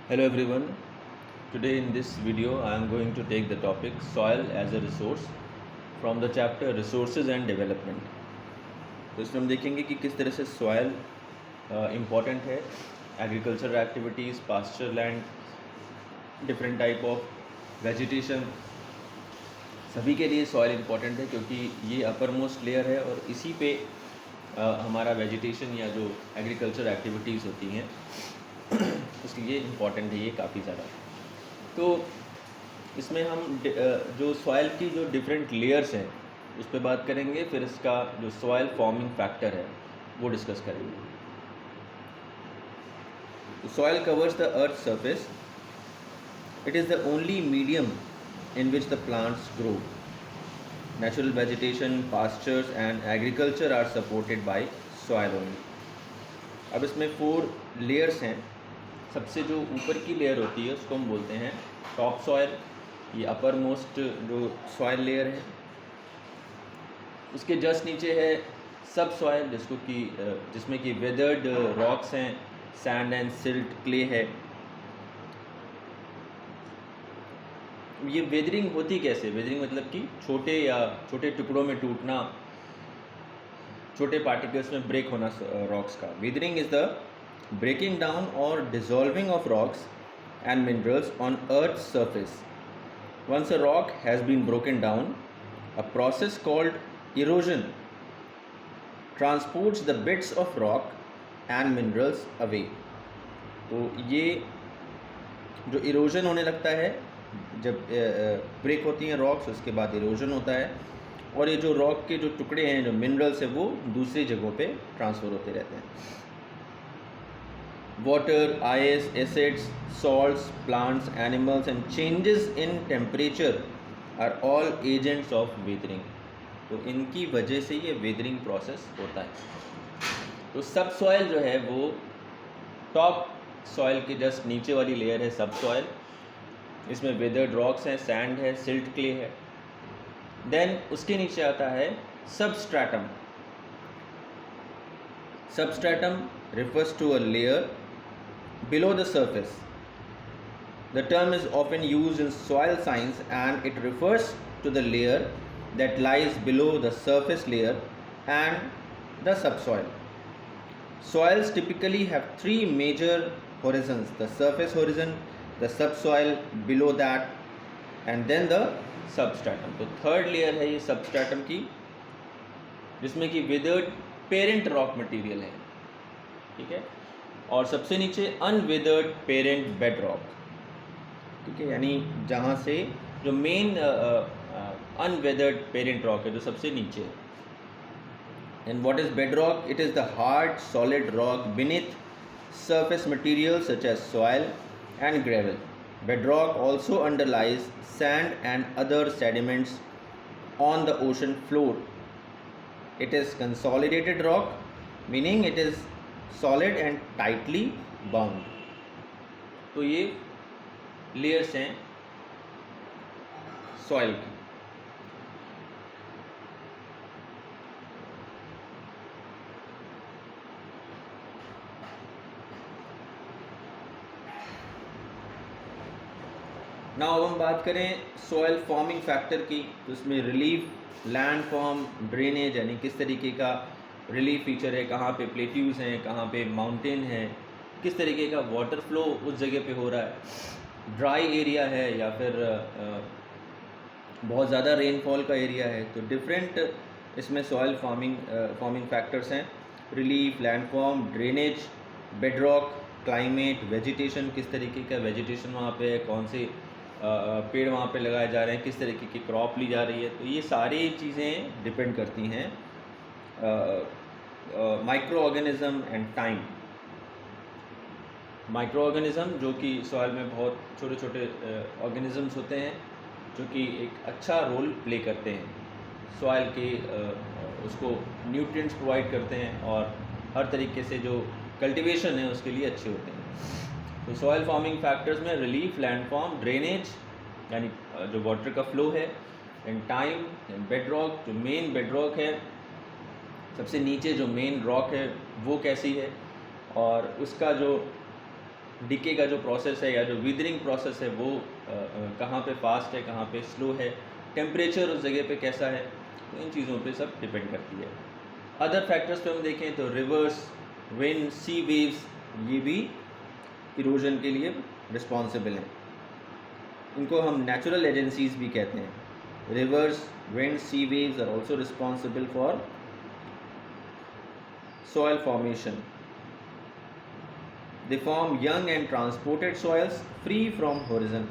Hello everyone. Today in this video I am going to take the topic soil as a resource from the chapter resources and development. तो इसमें हम देखेंगे कि किस तरह से सॉयल इम्पॉर्टेंट है agricultural activities, pasture land, different type of vegetation, सभी के लिए सॉयल इम्पॉर्टेंट है क्योंकि ये अपर मोस्ट लेयर है और इसी पे हमारा वेजिटेशन या जो एग्रीकल्चर एक्टिविटीज़ होती हैं उसके लिए इम्पॉर्टेंट है ये काफ़ी ज़्यादा। तो इसमें हम जो सॉयल की जो डिफरेंट लेयर्स हैं उस पर बात करेंगे, फिर इसका जो सॉयल फॉर्मिंग फैक्टर है वो डिस्कस करेंगे। Soil covers the earth surface. It is the only medium in which the plants grow. Natural vegetation, pastures and agriculture are supported by soil only. अब इसमें 4 लेयर्स हैं। सबसे जो ऊपर की लेयर होती है उसको हम बोलते हैं टॉप सॉयल, ये अपर मोस्ट जो सॉयल लेयर है। उसके जस्ट नीचे है सब सॉयल जिसमें कि वेदर्ड रॉक्स हैं, सैंड एंड सिल्ट, क्ले है। ये वेदरिंग होती कैसे? वेदरिंग मतलब कि छोटे टुकड़ों में टूटना, छोटे पार्टिकल्स में ब्रेक होना रॉक्स का। Weathering is the breaking down or dissolving of rocks and minerals on earth surface. Once a rock has been broken down, a process called erosion transports the bits of rock and minerals away. तो ये जो erosion होने लगता है, जब break होती हैं rocks, उसके बाद इरोजन होता है और ये जो रॉक के जो टुकड़े हैं, जो मिनरल्स हैं, वो दूसरी जगहों पे ट्रांसफ़र होते रहते हैं. Water, ice, acids, salts, plants, animals and changes in temperature are all agents of weathering. तो इनकी वजह से ये वेदरिंग प्रोसेस होता है. तो सब सॉयल जो है वो टॉप सॉयल के जस्ट नीचे वाली लेयर है सब सॉयल. इसमें वेदर्ड रॉक्स हैं, सैंड है, सिल्ट क्ले है. देन उसके नीचे आता है substratum. Substratum refers to a layer below the surface. The term is often used in soil science and it refers to the layer that lies below the surface layer and the subsoil. Soils typically have 3 major horizons: the surface horizon, the subsoil below that, and then the substratum. तो third layer है ये substratum की, जिसमें कि withered parent rock material है, ठीक है, और सबसे नीचे अनविदर्ड पेरेंट बेड रॉक, ठीक है, यानी जहाँ से जो मेन अनवेदर्ड पेरेंट रॉक है जो सबसे नीचे है. And what is bedrock? It is the hard, solid rock beneath surface materials such as soil and gravel. Bedrock also underlies sand and other sediments on the ocean floor. It is consolidated rock, meaning it is solid and tightly bound. तो ये layers हैं soil की. ना अब हम बात करें soil forming factor की, तो इसमें रिलीफ, लैंड फॉर्म, ड्रेनेज, यानी किस तरीके का रिलीफ फीचर है, कहाँ पे प्लेट्यूज हैं, कहाँ पे माउंटेन है, किस तरीके का वाटर फ्लो उस जगह पे हो रहा है, ड्राई एरिया है या फिर बहुत ज़्यादा रेनफॉल का एरिया है. तो डिफरेंट इसमें सॉयल फॉर्मिंग फैक्टर्स हैं: relief, land form, drainage, bedrock, climate, vegetation, किस तरीके का वेजिटेशन वहाँ पे है, कौन से पेड़ वहाँ पे लगाए जा रहे हैं, किस तरीके की क्रॉप ली जा रही है. तो ये सारी चीज़ें डिपेंड करती हैं micro organism and time. Micro organism जो कि सॉइल में बहुत छोटे छोटे ऑर्गेनिजम्स होते हैं जो कि एक अच्छा रोल प्ले करते हैं, सॉइल के उसको न्यूट्रिएंट्स प्रोवाइड करते हैं और हर तरीके से जो कल्टीवेशन है उसके लिए अच्छे होते हैं. तो सॉइल फॉर्मिंग फैक्टर्स में रिलीफ, लैंड फॉर्म, ड्रेनेज यानी जो वाटर का फ्लो है, एंड टाइम, एंड बेडरॉक, जो मेन बेडरॉक है, सबसे नीचे जो मेन रॉक है वो कैसी है और उसका जो डिके का जो प्रोसेस है या जो विदरिंग प्रोसेस है वो कहाँ पे फास्ट है, कहाँ पे स्लो है, टेम्परेचर उस जगह पे कैसा है, तो इन चीज़ों पे सब डिपेंड करती है। अदर फैक्टर्स पे हम देखें तो रिवर्स, विंड, सी वेव्स, ये भी इरोजन के लिए रिस्पॉन्सिबल हैं। इनको हम नेचुरल एजेंसीज भी कहते हैं। Rivers, wind, sea waves are also responsible for soil formation. They form young and transported soils free from horizon.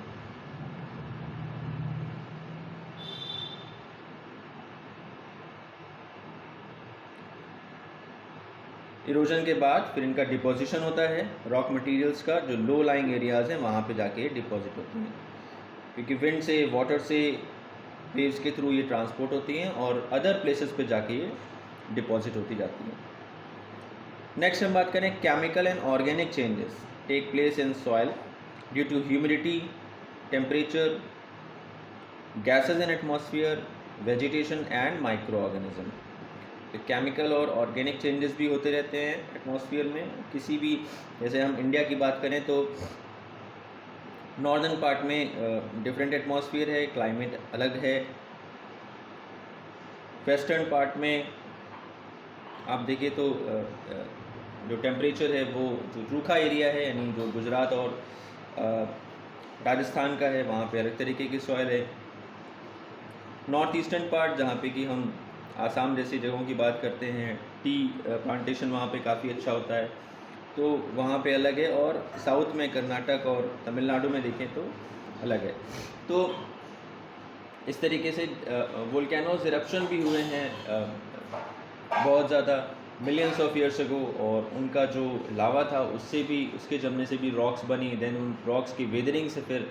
Erosion के बाद फिर इनका डिपोजिशन होता है रॉक मटेरियल्स का, जो लो लाइंग एरियाज़ हैं वहाँ पे जाके डिपॉजिट होती हैं, क्योंकि विंड से, वाटर से, वेव्स के थ्रू ये ट्रांसपोर्ट होती हैं और अदर प्लेसेस पे जाके ये डिपॉजिट होती जाती हैं। नेक्स्ट हम बात करें chemical and organic changes take place in soil due to humidity, temperature, gases in atmosphere, vegetation and micro organism. Chemical और ऑर्गेनिक चेंजेस भी होते रहते हैं एटमॉस्फेयर में। किसी भी, जैसे हम इंडिया की बात करें तो नॉर्दर्न पार्ट में डिफरेंट एटमॉस्फेयर है, क्लाइमेट अलग है। वेस्टर्न पार्ट में आप देखिए तो जो टेम्परेचर है वो जो रूखा एरिया है, यानी जो गुजरात और राजस्थान का है, वहाँ पे अलग तरीके की सॉइल है। नॉर्थ ईस्टर्न पार्ट, जहाँ पे कि हम आसाम जैसी जगहों की बात करते हैं, टी प्लांटेशन वहाँ पे काफ़ी अच्छा होता है, तो वहाँ पे अलग है। और साउथ में कर्नाटक और तमिलनाडु में देखें तो अलग है। तो इस तरीके से वोल्केनोज इरप्शन भी हुए हैं बहुत ज़्यादा मिलियंस ऑफ ईयर्स अगो, और उनका जो लावा था उससे भी, उसके जमने से भी रॉक्स बनी, देन उन रॉक्स की वेदरिंग से फिर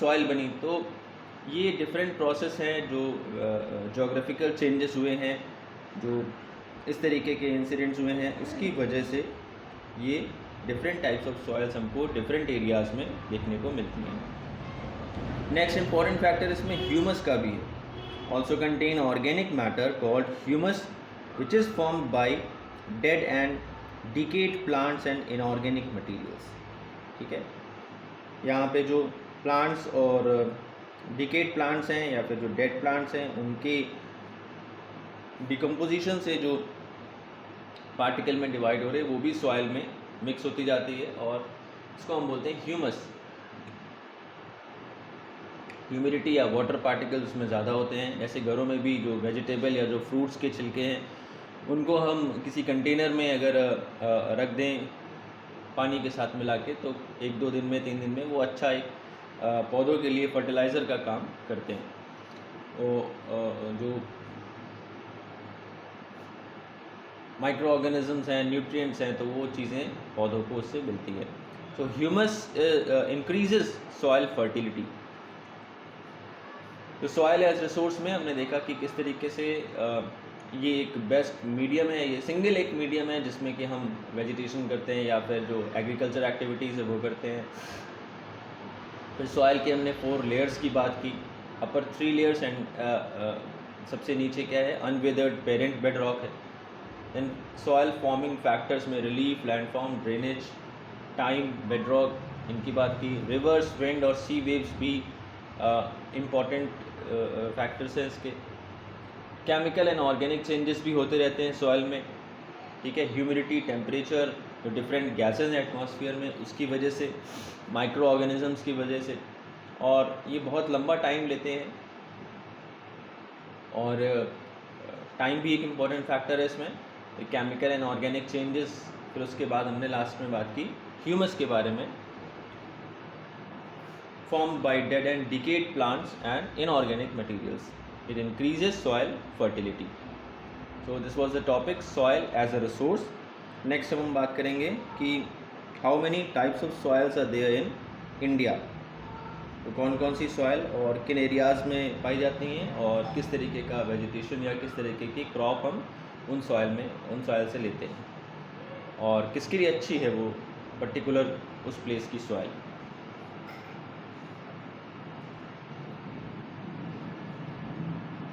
सॉइल बनी। तो ये डिफरेंट प्रोसेस हैं जो जोग्राफिकल चेंजेस हुए हैं, जो इस तरीके के इंसिडेंट्स हुए हैं, उसकी वजह से ये डिफरेंट टाइप्स ऑफ सॉइल्स हमको डिफरेंट एरियाज़ में देखने को मिलती हैं। नेक्स्ट इंपॉर्टेंट फैक्टर इसमें ह्यूमस का भी है। Also contain organic matter called humus which is formed by dead and decayed plants and inorganic materials। ठीक है, यहाँ पे जो प्लांट्स और डिकेड प्लांट्स हैं या फिर जो डेड प्लांट्स हैं, उनके डिकम्पोजिशन से जो पार्टिकल में डिवाइड हो रहे हैं वो भी सॉइल में मिक्स होती जाती है, और इसको हम बोलते हैं ह्यूमस। ह्यूमिडिटी या वाटर पार्टिकल्स उसमें ज़्यादा होते हैं। जैसे घरों में भी जो वेजिटेबल या जो फ्रूट्स के छिलके हैं, उनको हम किसी कंटेनर में अगर रख दें पानी के साथ मिला के, तो 1-2 दिन में, 3 दिन में वो अच्छा एक पौधों के लिए फर्टिलाइज़र का काम करते हैं। तो जो माइक्रो ऑर्गेनिजम्स हैं, न्यूट्रिएंट्स हैं, तो वो चीज़ें पौधों को उससे मिलती है। सो ह्यूमस इंक्रीजेस सॉइल फर्टिलिटी। तो सॉइल एज रिसोर्स में हमने देखा कि किस तरीके से ये एक बेस्ट मीडियम है, ये सिंगल एक मीडियम है जिसमें कि हम वेजिटेशन करते हैं या फिर जो एग्रीकल्चर एक्टिविटीज़ है वो करते हैं। फिर सॉइल के हमने 4 लेयर्स की बात की, अपर 3 लेयर्स एंड सबसे नीचे क्या है, अनवेदर्ड पेरेंट बेड रॉक है। देन सॉइल फॉर्मिंग फैक्टर्स में relief, landform, drainage, time, bed rock, इनकी बात की। रिवर्स, विंड और सी वेव्स भी इम्पॉर्टेंट फैक्टर्स हैं इसके। केमिकल एंड ऑर्गेनिक चेंजेस भी होते रहते हैं सॉइल में, ठीक है। ह्यूमिडिटी, टेम्परेचर, जो डिफरेंट गैसेज हैं एटमॉस्फेयर में, उसकी वजह से, माइक्रो ऑर्गेनिजम्स की वजह से, और ये बहुत लंबा टाइम लेते हैं। और टाइम भी एक इम्पॉर्टेंट फैक्टर है इसमें, केमिकल एंड ऑर्गेनिक चेंजेस। फिर उसके बाद हमने लास्ट में बात की ह्यूमस के बारे में, formed by dead and decayed plants and inorganic materials. It increases soil fertility. So this was the topic, soil as a resource. Next हम बात करेंगे कि how many types of soils are there in India. तो कौन कौन सी soil और किन areas में पाई जाती हैं, और किस तरीके का वेजिटेशन या किस तरीके की क्रॉप हम उन सॉइल से लेते हैं, और किसके लिए अच्छी है वो पर्टिकुलर उस प्लेस की सॉइल।